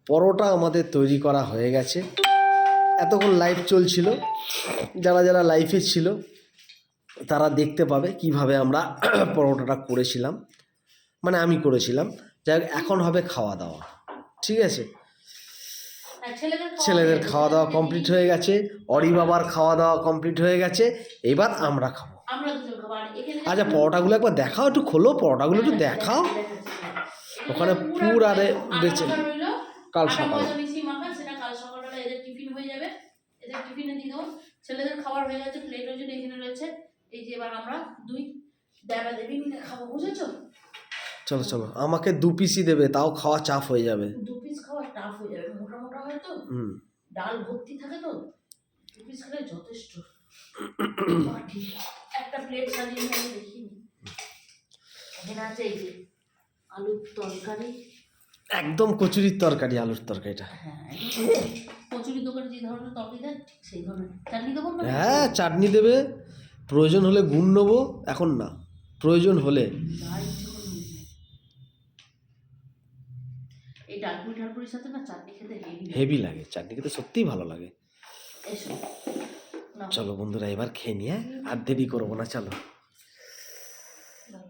পরোটা আমাদের তৈরি করা হয়ে গেছে। এতক্ষণ লাইভ চলছিল, যারা যারা লাইভে ছিল তারা দেখতে পাবে কিভাবে আমরা পরোটাটা করেছিলাম, মানে আমি করেছিলাম। যাই হোক, এখন হবে খাওয়া দাওয়া, ঠিক আছে? ছেলেদের খাওয়া দাওয়া কমপ্লিট হয়ে গেছে, অরি বাবার খাওয়া দাওয়া কমপ্লিট হয়ে গেছে, এবার আমরা খাবো। আচ্ছা, পরোটাগুলো একবার দেখাও, একটু খোলো পরোটাগুলো, একটু দেখাও। ওখানে পুর আরে বেঁচে কাল সকালে ছেলেদের খাবার হয়ে গেছে, প্লেট ওই জন্য এখানে রয়েছে। এই যে এবার আমরা দুই দেবা দেবী মিলে খাবো, বুঝেছো? চলো চলো, আমাকে 2 পিসই দেবে, তাও খাওয়া চাপ হয়ে যাবে। 2 পিস খাওয়া টাফ হয়ে যাবে, মোটা মোটা হয় তো, ডাল ভর্তি থাকে তো, 2 পিস খেলে যথেষ্ট। একটা প্লেট সাজিয়ে আমি দেখিনি। এখানে আছে এই যে আলুর তরকারি, একদম কচুরির তরকারি, আলুর তরকারিটা। হ্যাঁ, কচুরির দোকানে যে ধরনের তরকারি দেয় সেই ধরনের। চাটনি দেবো? হ্যাঁ, চাটনি দেবে, প্রয়োজন হলে গুড় নেবো, এখন না, প্রয়োজন হলে। এই ডালপুরি ঠালপুরির সাথে না চাটনি খেতে হেভি লাগে, চাটনি খেতে সত্যিই ভালো লাগে। চলো বন্ধুরা, এবার খেয়ে নিয়ে আর দেরি করবো না, চলো।